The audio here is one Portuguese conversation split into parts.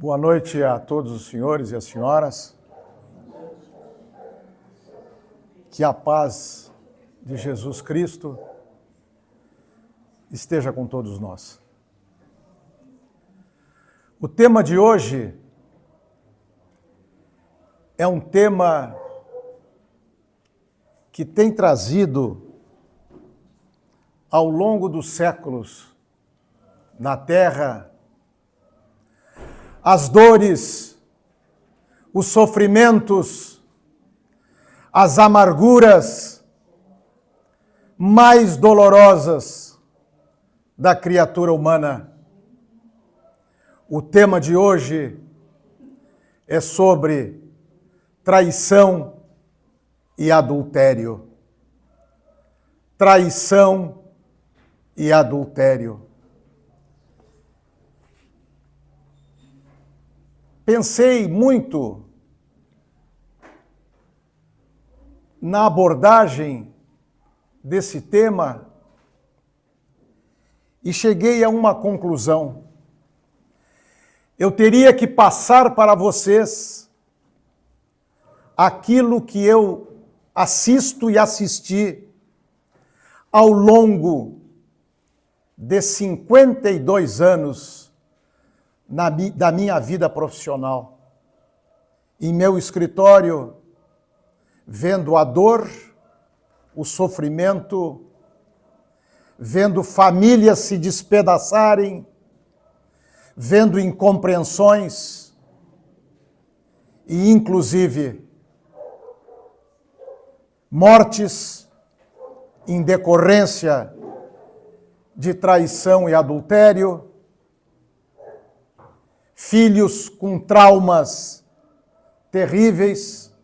Boa noite a todos os senhores e as senhoras. Que a paz de Jesus Cristo esteja com todos nós. O tema de hoje é um tema que tem trazido ao longo dos séculos na Terra as dores, os sofrimentos, as amarguras mais dolorosas da criatura humana. O tema de hoje é sobre traição e adultério. Traição e adultério. Pensei muito na abordagem desse tema e cheguei a uma conclusão. Eu teria que passar para vocês aquilo que eu assisto e assisti ao longo de 52 anos da minha vida profissional. Em meu escritório, vendo a dor, o sofrimento, vendo famílias se despedaçarem, vendo incompreensões e, inclusive, mortes em decorrência de traição e adultério, filhos com traumas terríveis,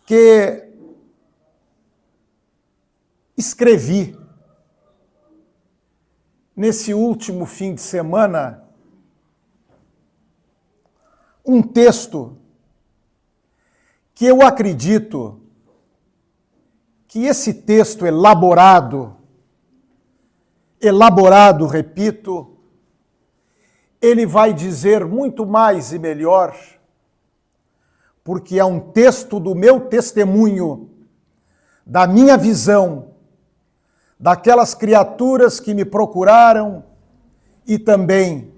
que escrevi nesse último fim de semana um texto que eu acredito que esse texto elaborado, repito, ele vai dizer muito mais e melhor, porque é um texto do meu testemunho, da minha visão, daquelas criaturas que me procuraram e também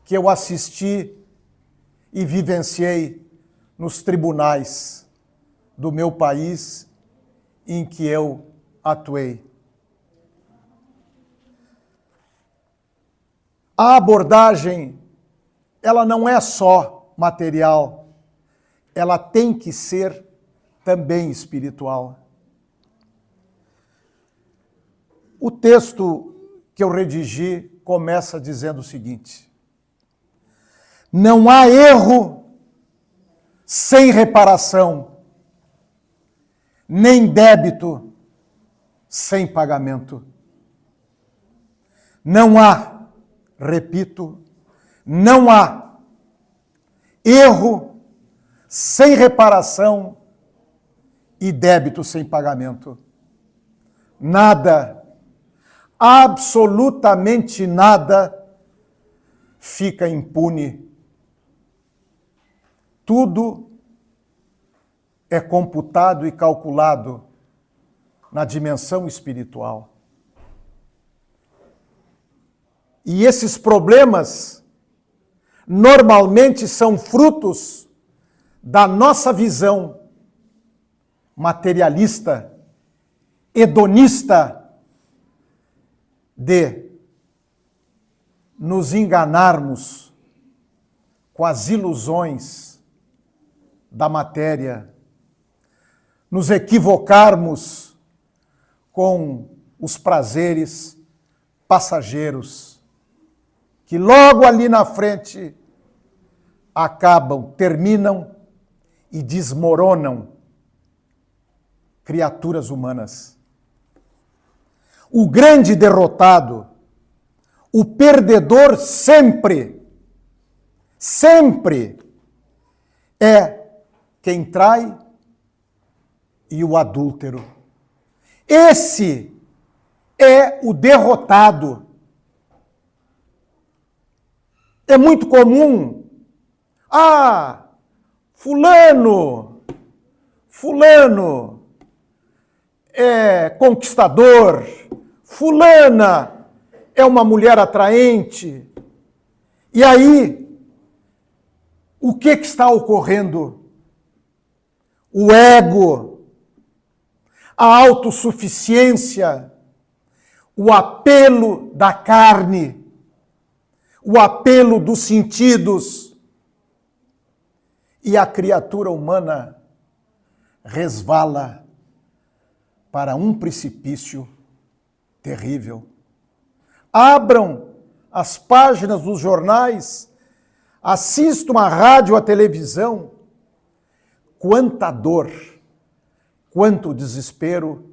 que eu assisti e vivenciei nos tribunais do meu país em que eu atuei. A abordagem, ela não é só material, ela tem que ser também espiritual. O texto que eu redigi começa dizendo o seguinte: não há erro sem reparação, nem débito sem pagamento. Não há, repito, não há erro sem reparação e débito sem pagamento. Nada, absolutamente nada, fica impune. Tudo é computado e calculado na dimensão espiritual. E esses problemas normalmente são frutos da nossa visão materialista, hedonista, de nos enganarmos com as ilusões da matéria, nos equivocarmos com os prazeres passageiros, que logo ali na frente acabam, terminam e desmoronam criaturas humanas. O grande derrotado, o perdedor sempre é quem trai e o adúltero. Esse é o derrotado. É muito comum. Ah, fulano é conquistador, fulana é uma mulher atraente. E aí, o que está ocorrendo? O ego, a autossuficiência, o apelo da carne, o apelo dos sentidos. E a criatura humana resvala para um precipício terrível. Abram as páginas dos jornais, assistam à rádio, à televisão. Quanta dor, quanto desespero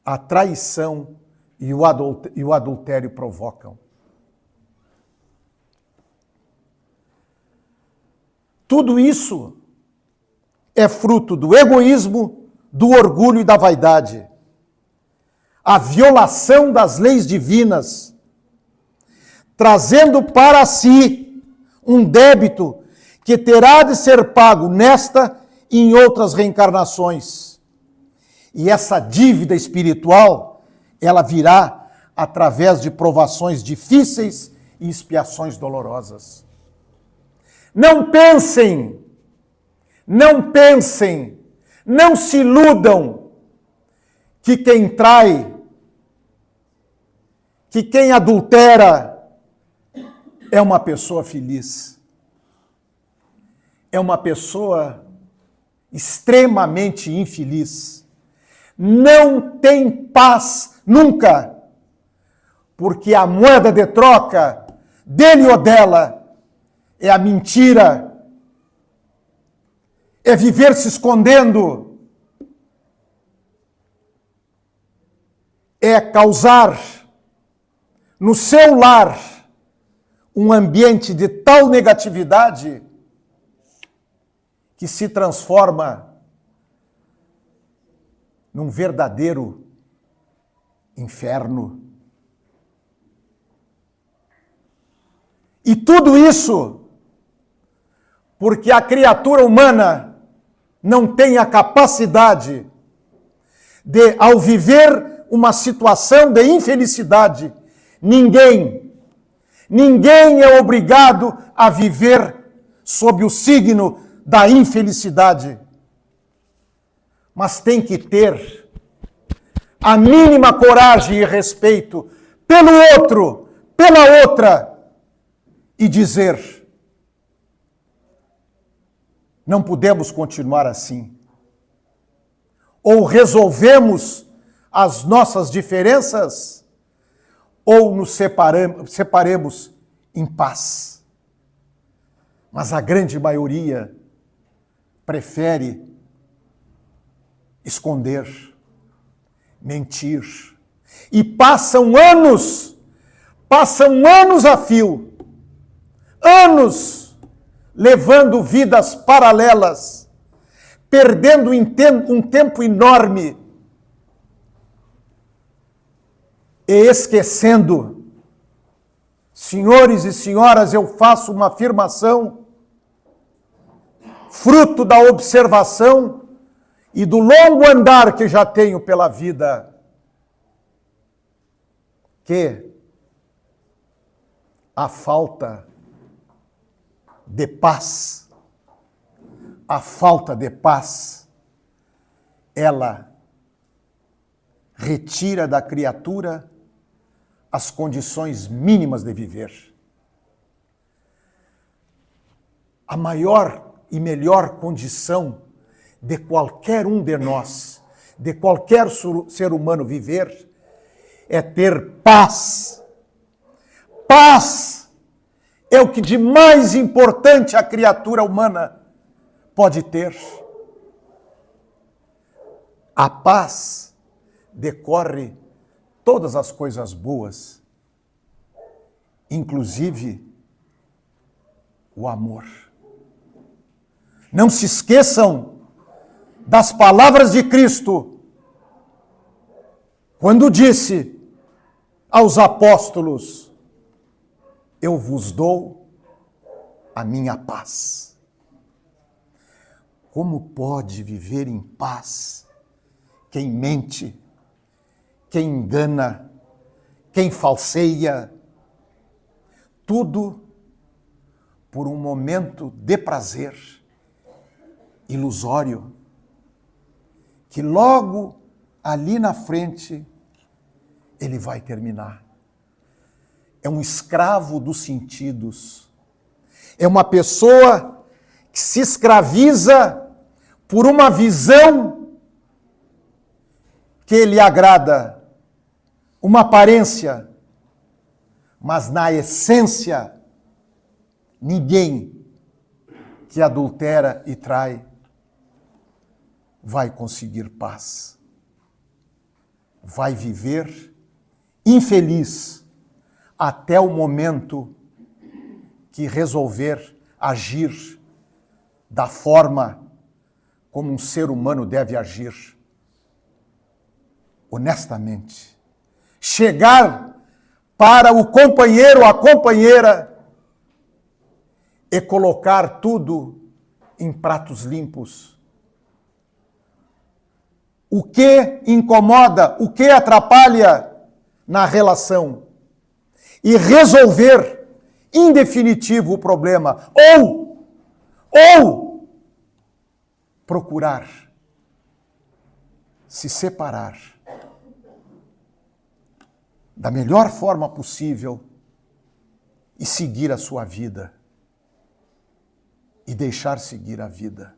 a traição e o adultério provocam. Tudo isso é fruto do egoísmo, do orgulho e da vaidade. A violação das leis divinas, trazendo para si um débito que terá de ser pago nesta e em outras reencarnações. E essa dívida espiritual, ela virá através de provações difíceis e expiações dolorosas. Não pensem, não se iludam que quem trai, que quem adultera é uma pessoa feliz. É uma pessoa extremamente infeliz. Não tem paz nunca, porque a moeda de troca dele ou dela é a mentira, é viver se escondendo, é causar no seu lar um ambiente de tal negatividade que se transforma num verdadeiro inferno. E tudo isso porque a criatura humana não tem a capacidade de, ao viver uma situação de infelicidade, ninguém é obrigado a viver sob o signo da infelicidade, mas tem que ter a mínima coragem e respeito pelo outro, pela outra, e dizer: não podemos continuar assim. Ou resolvemos as nossas diferenças, ou nos separemos em paz. Mas a grande maioria prefere esconder, mentir. E passam anos a fio, levando vidas paralelas, perdendo um tempo enorme e esquecendo. Senhores e senhoras, eu faço uma afirmação, fruto da observação e do longo andar que já tenho pela vida, que a falta de paz, ela retira da criatura as condições mínimas de viver. A maior e melhor condição de qualquer um de nós, de qualquer ser humano viver, é ter paz. Paz é o que de mais importante a criatura humana pode ter. A paz decorre todas as coisas boas, inclusive o amor. Não se esqueçam das palavras de Cristo, quando disse aos apóstolos: eu vos dou a minha paz. Como pode viver em paz quem mente, quem engana, quem falseia? Tudo por um momento de prazer ilusório, que logo ali na frente ele vai terminar. É um escravo dos sentidos. É uma pessoa que se escraviza por uma visão que lhe agrada, uma aparência, mas na essência, ninguém que adultera e trai vai conseguir paz. Vai viver infeliz até o momento que resolver agir da forma como um ser humano deve agir, honestamente. Chegar para o companheiro ou a companheira e colocar tudo em pratos limpos. O que incomoda, o que atrapalha na relação e resolver em definitivo o problema, ou procurar se separar da melhor forma possível e seguir a sua vida e deixar seguir a vida.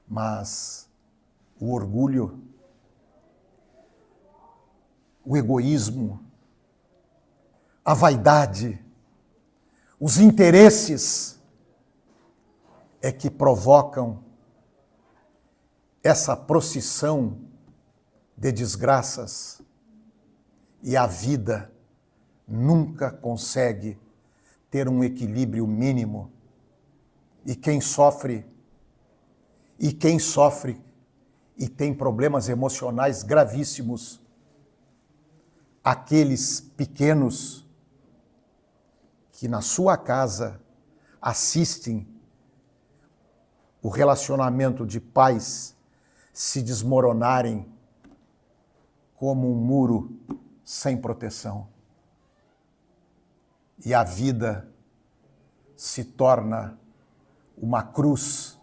Mas o orgulho, o egoísmo, a vaidade, os interesses é que provocam essa procissão de desgraças e a vida nunca consegue ter um equilíbrio mínimo. E quem sofre e tem problemas emocionais gravíssimos, aqueles pequenos que na sua casa assistem o relacionamento de pais se desmoronarem como um muro sem proteção. E a vida se torna uma cruz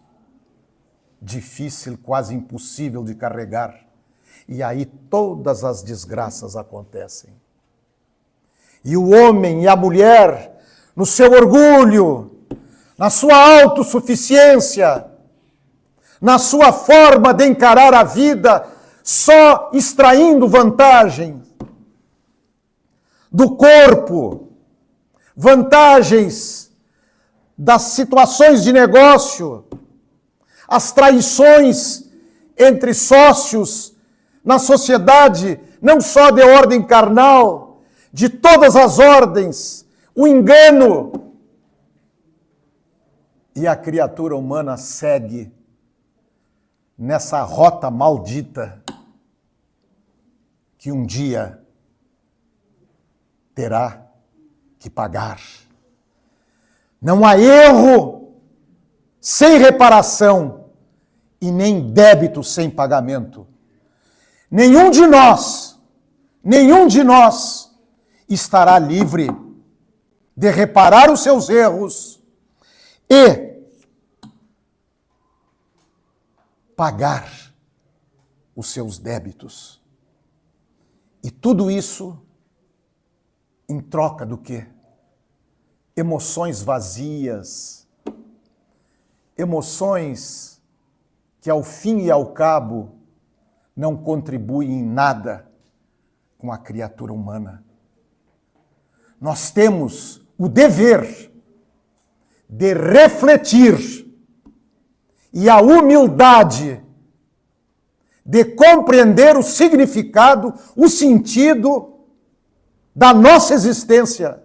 difícil, quase impossível de carregar. E aí todas as desgraças acontecem. E o homem e a mulher, no seu orgulho, na sua autossuficiência, na sua forma de encarar a vida, só extraindo vantagem do corpo, vantagens das situações de negócio, as traições entre sócios na sociedade, não só de ordem carnal, de todas as ordens, o engano. E a criatura humana segue nessa rota maldita que um dia terá que pagar. Não há erro sem reparação e nem débito sem pagamento. Nenhum de nós estará livre de reparar os seus erros e pagar os seus débitos. E tudo isso em troca do quê? Emoções vazias, emoções que ao fim e ao cabo não contribuem em nada com a criatura humana. Nós temos o dever de refletir e a humildade de compreender o significado, o sentido da nossa existência.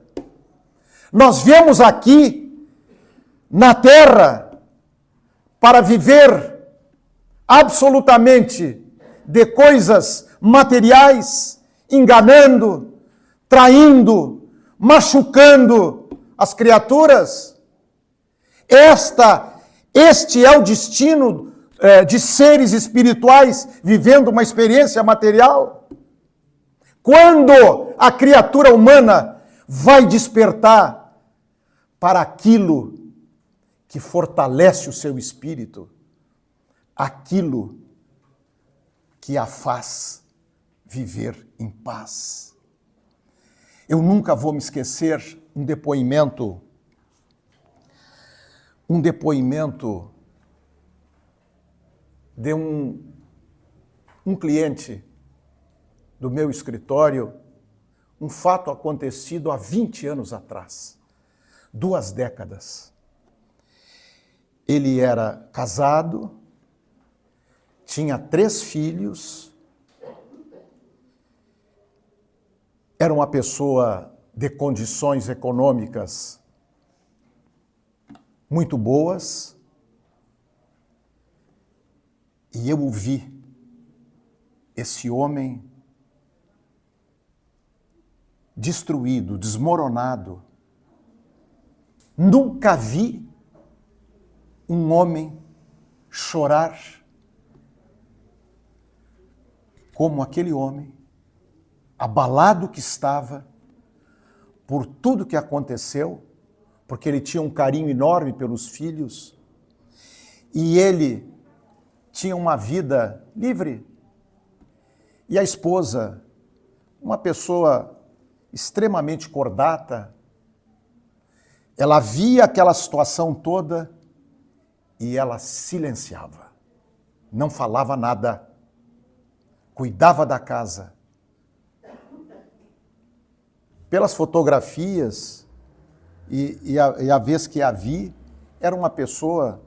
Nós viemos aqui na Terra para viver absolutamente de coisas materiais, enganando, traindo, machucando as criaturas. Este é o destino de seres espirituais vivendo uma experiência material. Quando a criatura humana vai despertar para aquilo que fortalece o seu espírito, aquilo que a faz viver em paz. Eu nunca vou me esquecer um depoimento de um cliente do meu escritório, um fato acontecido há 20 anos atrás, 2 décadas. Ele era casado, tinha 3 filhos, era uma pessoa de condições econômicas muito boas, e eu o vi, esse homem destruído, desmoronado. Nunca vi um homem chorar como aquele homem, abalado que estava por tudo que aconteceu, porque ele tinha um carinho enorme pelos filhos, e ele tinha uma vida livre. E a esposa, uma pessoa extremamente cordata, ela via aquela situação toda e ela silenciava, não falava nada, cuidava da casa. Pelas fotografias e a vez que a vi, era uma pessoa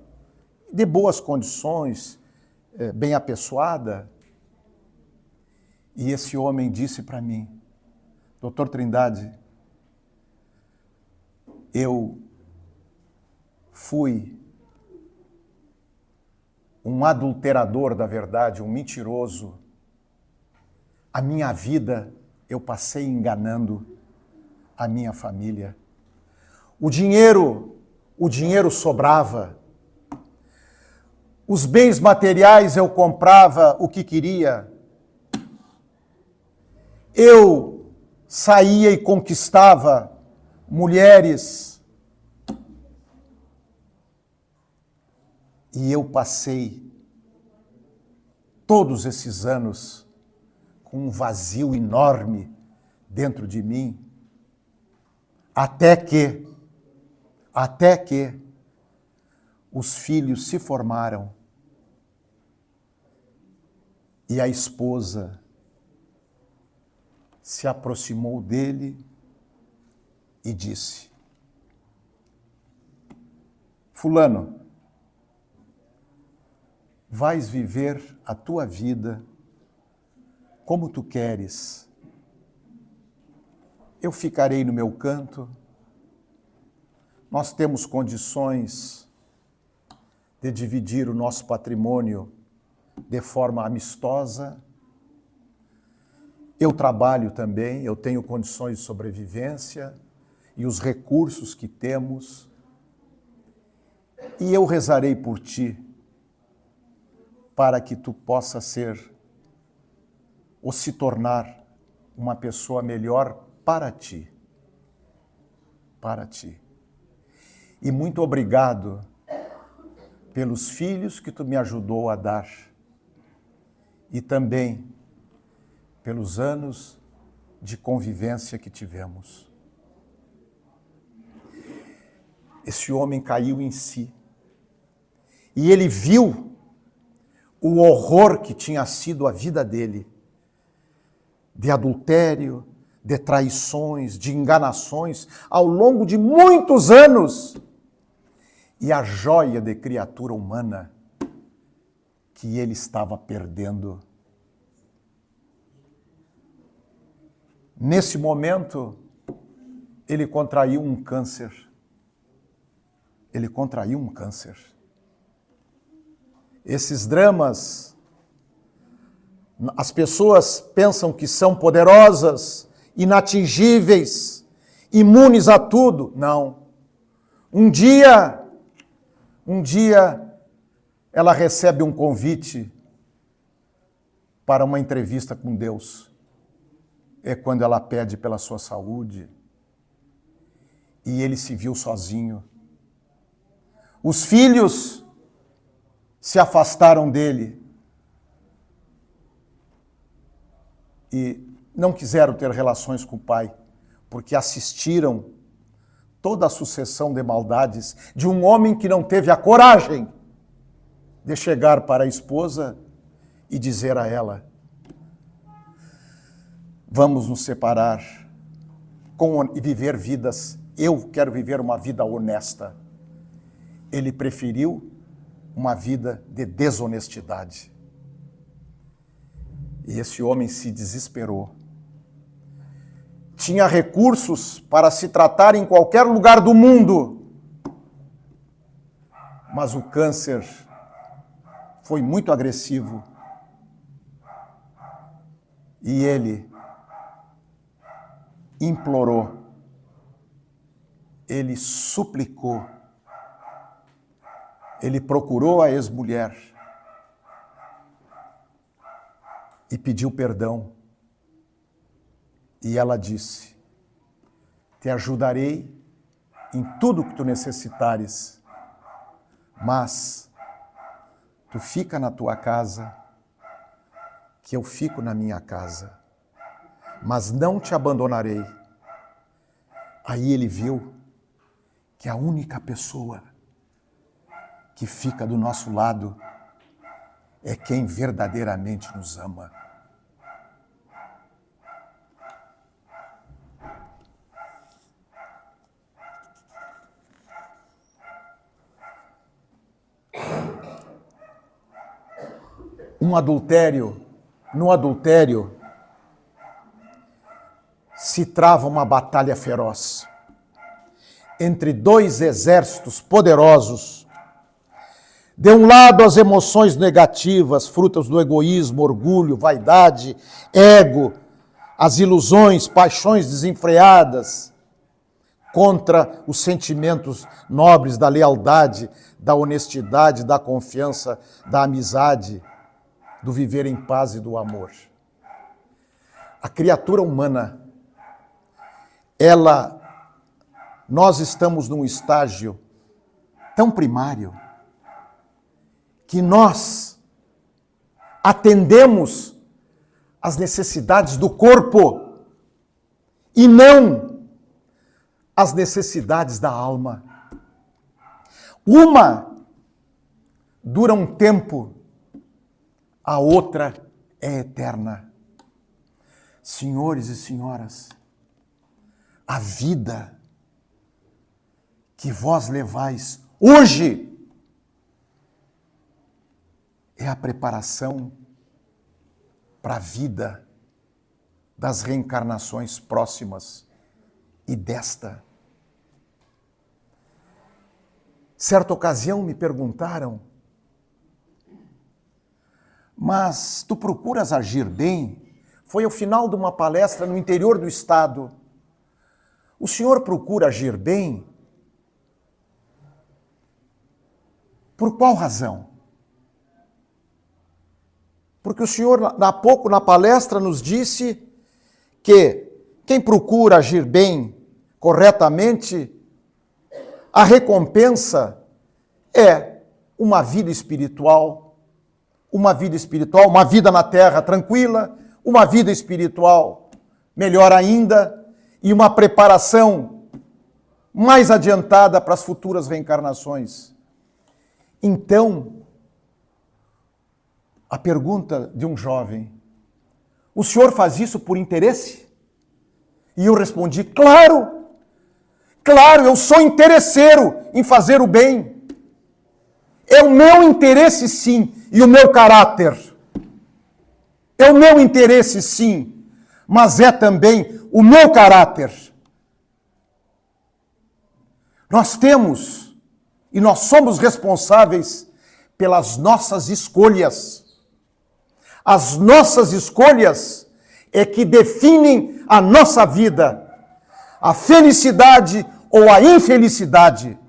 de boas condições, bem apessoada. E esse homem disse para mim: Doutor Trindade, eu fui um adulterador da verdade, um mentiroso. A minha vida eu passei enganando a minha família. O dinheiro sobrava. Os bens materiais eu comprava o que queria. Eu saía e conquistava mulheres. E eu passei todos esses anos com um vazio enorme dentro de mim, até que os filhos se formaram e a esposa se aproximou dele e disse: Fulano, vais viver a tua vida como tu queres. Eu ficarei no meu canto. Nós temos condições de dividir o nosso patrimônio de forma amistosa. Eu trabalho também, eu tenho condições de sobrevivência e os recursos que temos. E eu rezarei por ti, para que tu possa ser ou se tornar uma pessoa melhor para ti. Para ti. E muito obrigado pelos filhos que tu me ajudou a dar. E também pelos anos de convivência que tivemos. Esse homem caiu em si. E ele viu o horror que tinha sido a vida dele, de adultério, de traições, de enganações, ao longo de muitos anos. E a joia de criatura humana que ele estava perdendo. Nesse momento, ele contraiu um câncer. Ele contraiu um câncer. Esses dramas, as pessoas pensam que são poderosas, inatingíveis, imunes a tudo. Não. Um dia, ela recebe um convite para uma entrevista com Deus. É quando ela pede pela sua saúde. E ele se viu sozinho. Os filhos se afastaram dele. E não quiseram ter relações com o pai, porque assistiram toda a sucessão de maldades de um homem que não teve a coragem de chegar para a esposa e dizer a ela: vamos nos separar e viver vidas. Eu quero viver uma vida honesta. Ele preferiu uma vida de desonestidade. E esse homem se desesperou. Tinha recursos para se tratar em qualquer lugar do mundo. Mas o câncer foi muito agressivo. E ele implorou, ele suplicou, ele procurou a ex-mulher e pediu perdão. E ela disse: te ajudarei em tudo que tu necessitares, mas tu fica na tua casa, que eu fico na minha casa, mas não te abandonarei. Aí ele viu que a única pessoa que fica do nosso lado é quem verdadeiramente nos ama. No adultério, se trava uma batalha feroz entre dois exércitos poderosos. De um lado, as emoções negativas, frutas do egoísmo, orgulho, vaidade, ego, as ilusões, paixões desenfreadas, contra os sentimentos nobres da lealdade, da honestidade, da confiança, da amizade, do viver em paz e do amor. A criatura humana, nós estamos num estágio tão primário que nós atendemos às necessidades do corpo e não às necessidades da alma. Uma dura um tempo, a outra é eterna. Senhores e senhoras, a vida que vós levais hoje é a preparação para a vida das reencarnações próximas e desta. Certa ocasião me perguntaram: mas tu procuras agir bem? Foi ao final de uma palestra no interior do estado. O senhor procura agir bem? Por qual razão? Porque o senhor, há pouco na palestra, nos disse que quem procura agir bem, corretamente, a recompensa é uma vida espiritual, uma vida na terra tranquila, uma vida espiritual melhor ainda, e uma preparação mais adiantada para as futuras reencarnações. Então, a pergunta de um jovem: o senhor faz isso por interesse? E eu respondi: claro, eu sou interesseiro em fazer o bem. É o meu interesse, sim, e o meu caráter. É o meu interesse, sim, mas é também o meu caráter. Nós temos e nós somos responsáveis pelas nossas escolhas. As nossas escolhas é que definem a nossa vida, a felicidade ou a infelicidade.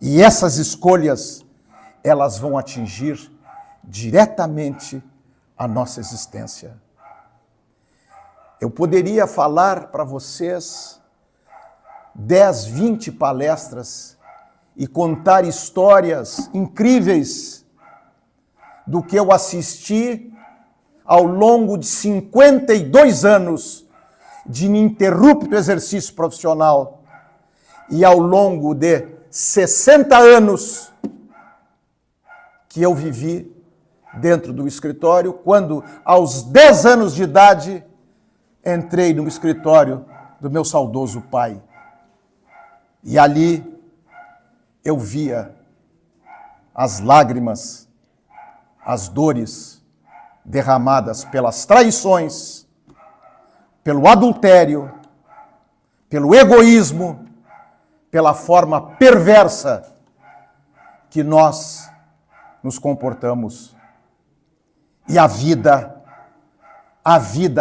E essas escolhas, elas vão atingir diretamente a nossa existência. Eu poderia falar para vocês 10, 20 palestras e contar histórias incríveis do que eu assisti ao longo de 52 anos de ininterrupto exercício profissional e ao longo de 60 anos que eu vivi dentro do escritório, quando aos 10 anos de idade entrei no escritório do meu saudoso pai. E ali eu via as lágrimas, as dores derramadas pelas traições, pelo adultério, pelo egoísmo, pela forma perversa que nós nos comportamos. E a vida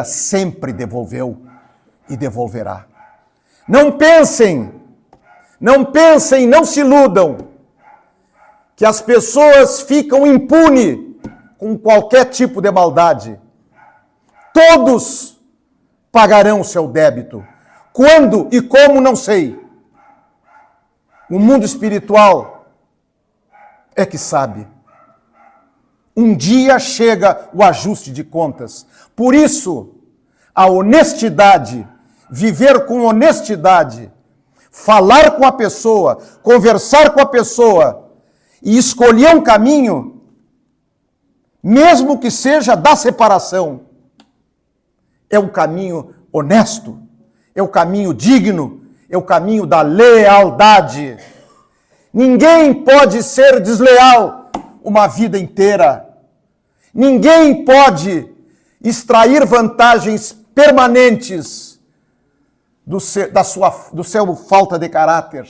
sempre devolveu e devolverá. Não pensem, não se iludam que as pessoas ficam impunes com qualquer tipo de maldade. Todos pagarão o seu débito. Quando e como, não sei. O mundo espiritual é que sabe. Um dia chega o ajuste de contas. Por isso, a honestidade, viver com honestidade, falar com a pessoa, conversar com a pessoa e escolher um caminho, mesmo que seja da separação, é um caminho honesto, é o caminho digno, é o caminho da lealdade. Ninguém pode ser desleal uma vida inteira. Ninguém pode extrair vantagens permanentes do seu falta de caráter,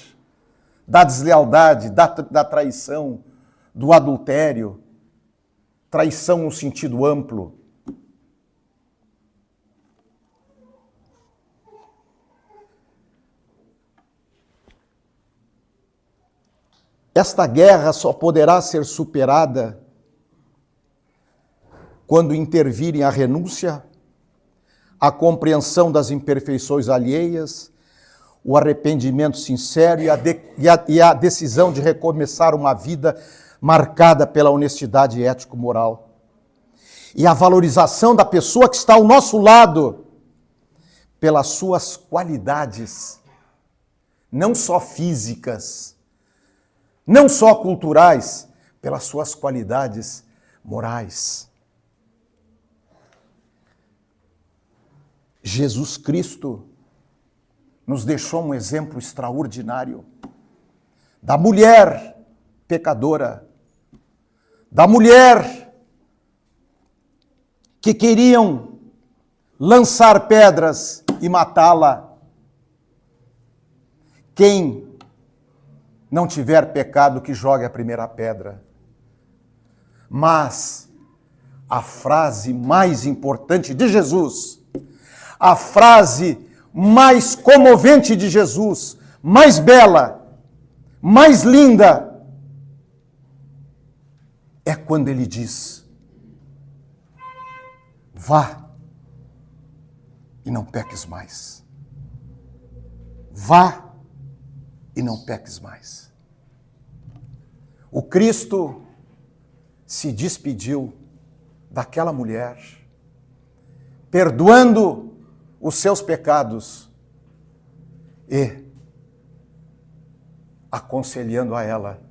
da deslealdade, da traição, do adultério, traição no sentido amplo. Esta guerra só poderá ser superada quando intervirem a renúncia, a compreensão das imperfeições alheias, o arrependimento sincero e a decisão de recomeçar uma vida marcada pela honestidade ético-moral. E a valorização da pessoa que está ao nosso lado pelas suas qualidades, não só físicas, não só culturais, pelas suas qualidades morais. Jesus Cristo nos deixou um exemplo extraordinário da mulher pecadora, da mulher que queriam lançar pedras e matá-la. Quem não tiver pecado, que jogue a primeira pedra. Mas a frase mais importante de Jesus, a frase mais comovente de Jesus, mais bela, mais linda, é quando ele diz: vá e não peques mais. Vá e não peques mais. O Cristo se despediu daquela mulher, perdoando os seus pecados e aconselhando a ela: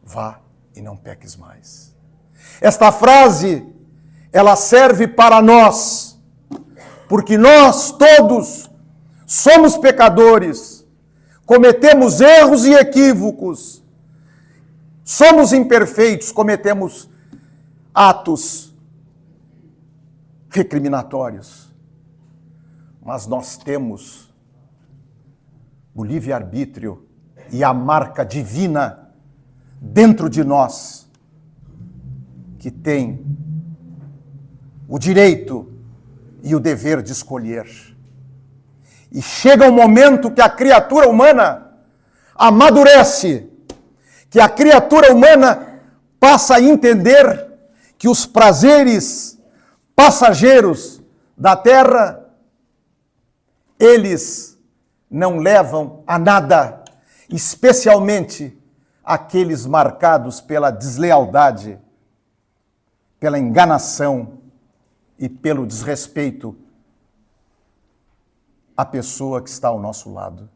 vá e não peques mais. Esta frase, ela serve para nós, porque nós todos somos pecadores, cometemos erros e equívocos, somos imperfeitos, cometemos atos recriminatórios. Mas nós temos o livre-arbítrio e a marca divina dentro de nós, que tem o direito e o dever de escolher. E chega um momento que a criatura humana amadurece que a criatura humana passa a entender que os prazeres passageiros da terra, eles não levam a nada, especialmente aqueles marcados pela deslealdade, pela enganação e pelo desrespeito à pessoa que está ao nosso lado.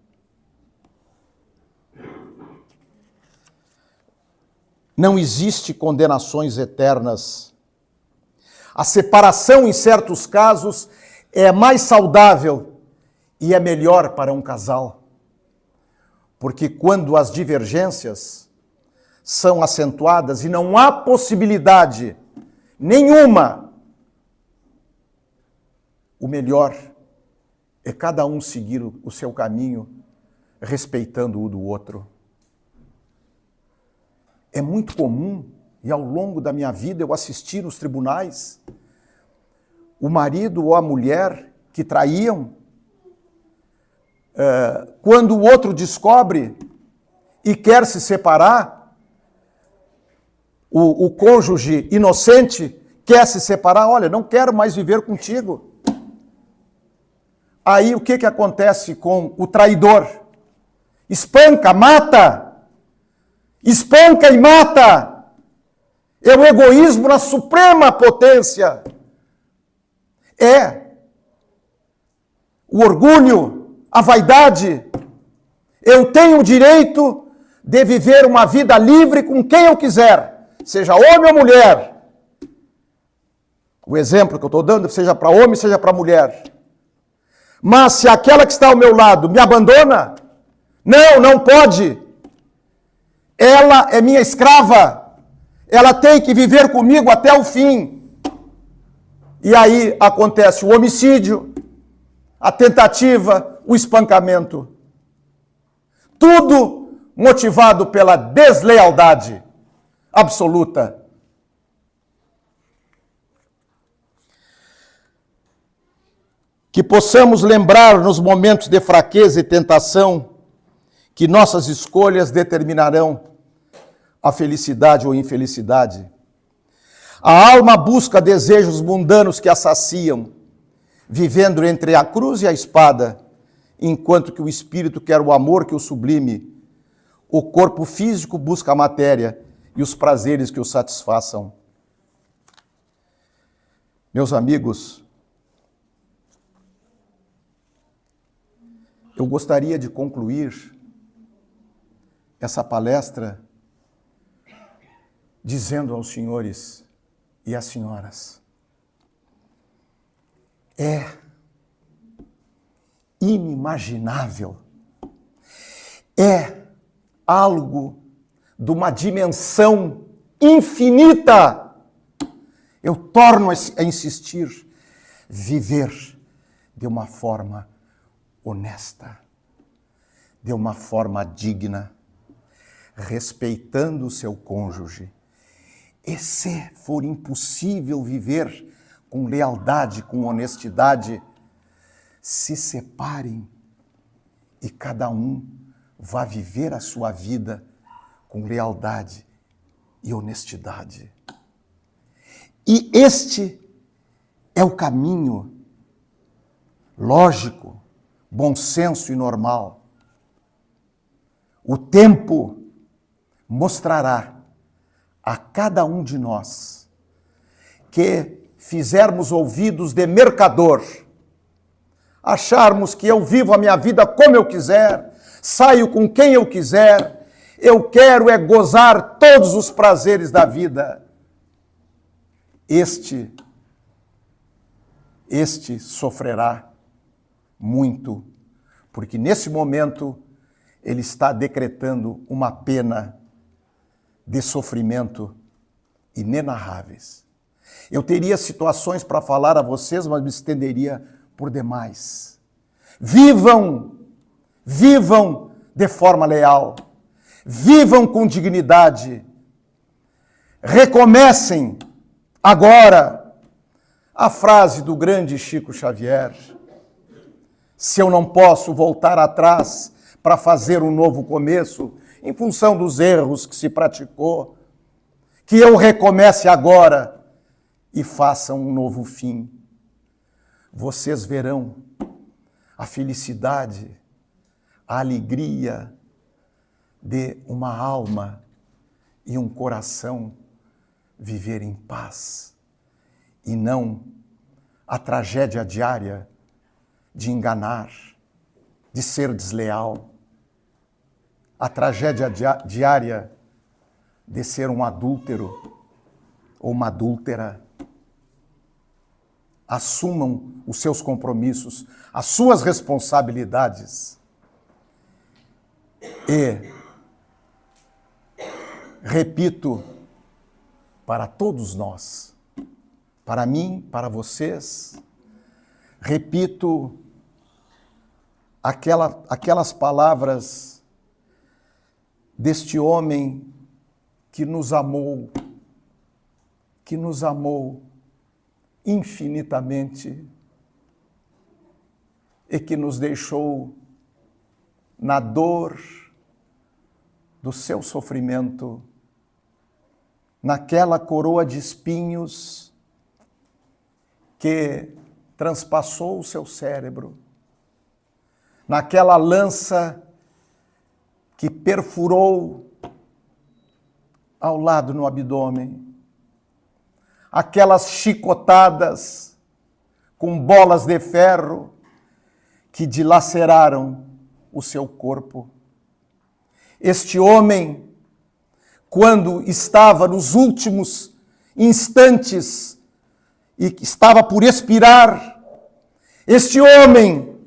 Não existe condenações eternas. A separação, em certos casos, é mais saudável e é melhor para um casal. Porque quando as divergências são acentuadas e não há possibilidade nenhuma, o melhor é cada um seguir o seu caminho, respeitando o do outro. É muito comum, e ao longo da minha vida eu assisti nos tribunais, o marido ou a mulher que traíam, quando o outro descobre e quer se separar, o cônjuge inocente quer se separar, olha, não quero mais viver contigo. Aí o que acontece com o traidor? Espanca, mata! Espanca e mata! É o egoísmo na suprema potência. É o orgulho, a vaidade. Eu tenho o direito de viver uma vida livre com quem eu quiser, seja homem ou mulher. O exemplo que eu estou dando, seja para homem, seja para mulher. Mas se aquela que está ao meu lado me abandona, não pode. Ela é minha escrava. Ela tem que viver comigo até o fim. E aí acontece o homicídio, a tentativa, o espancamento. Tudo motivado pela deslealdade absoluta. Que possamos lembrar nos momentos de fraqueza e tentação que nossas escolhas determinarão a felicidade ou infelicidade. A alma busca desejos mundanos que a saciam, vivendo entre a cruz e a espada, enquanto que o espírito quer o amor que o sublime. O corpo físico busca a matéria e os prazeres que o satisfaçam. Meus amigos, eu gostaria de concluir essa palestra dizendo aos senhores e às senhoras: é inimaginável, é algo de uma dimensão infinita. Eu torno a insistir, viver de uma forma honesta, de uma forma digna, respeitando o seu cônjuge. E se for impossível viver com lealdade, com honestidade, se separem e cada um vá viver a sua vida com lealdade e honestidade. E este é o caminho lógico, bom senso e normal. O tempo mostrará a cada um de nós que fizermos ouvidos de mercador, acharmos que eu vivo a minha vida como eu quiser, saio com quem eu quiser, eu quero é gozar todos os prazeres da vida. Este sofrerá muito, porque nesse momento ele está decretando uma pena de sofrimento inenarráveis. Eu teria situações para falar a vocês, mas me estenderia por demais. Vivam de forma leal, vivam com dignidade, recomecem agora. A frase do grande Chico Xavier: se eu não posso voltar atrás para fazer um novo começo, em função dos erros que se praticou, que eu recomece agora e faça um novo fim. Vocês verão a felicidade, a alegria de uma alma e um coração viver em paz, e não a tragédia diária de enganar, de ser desleal, a tragédia diária de ser um adúltero ou uma adúltera. Assumam os seus compromissos, as suas responsabilidades e, repito, para todos nós, para mim, para vocês, repito aquelas palavras deste homem que nos amou infinitamente e que nos deixou na dor do seu sofrimento, naquela coroa de espinhos que transpassou o seu cérebro, naquela lança que perfurou ao lado no abdômen, aquelas chicotadas com bolas de ferro que dilaceraram o seu corpo. Este homem, quando estava nos últimos instantes e estava por expirar, este homem,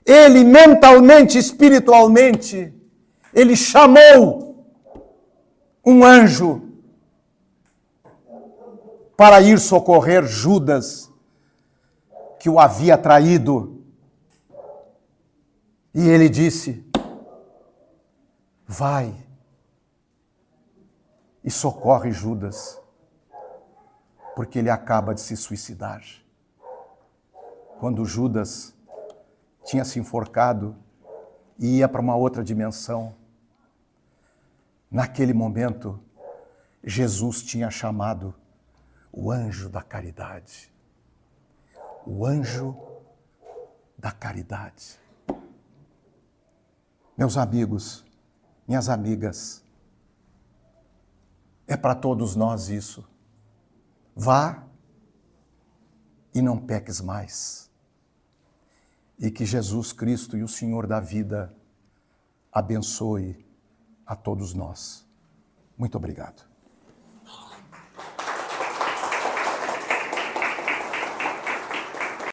ele mentalmente, espiritualmente, ele chamou um anjo para ir socorrer Judas, que o havia traído. E ele disse: vai e socorre Judas, porque ele acaba de se suicidar. Quando Judas tinha se enforcado e ia para uma outra dimensão, naquele momento, Jesus tinha chamado o anjo da caridade. O anjo da caridade. Meus amigos, minhas amigas, é para todos nós isso. Vá e não peques mais. E que Jesus Cristo e o Senhor da vida abençoe a todos nós. Muito obrigado.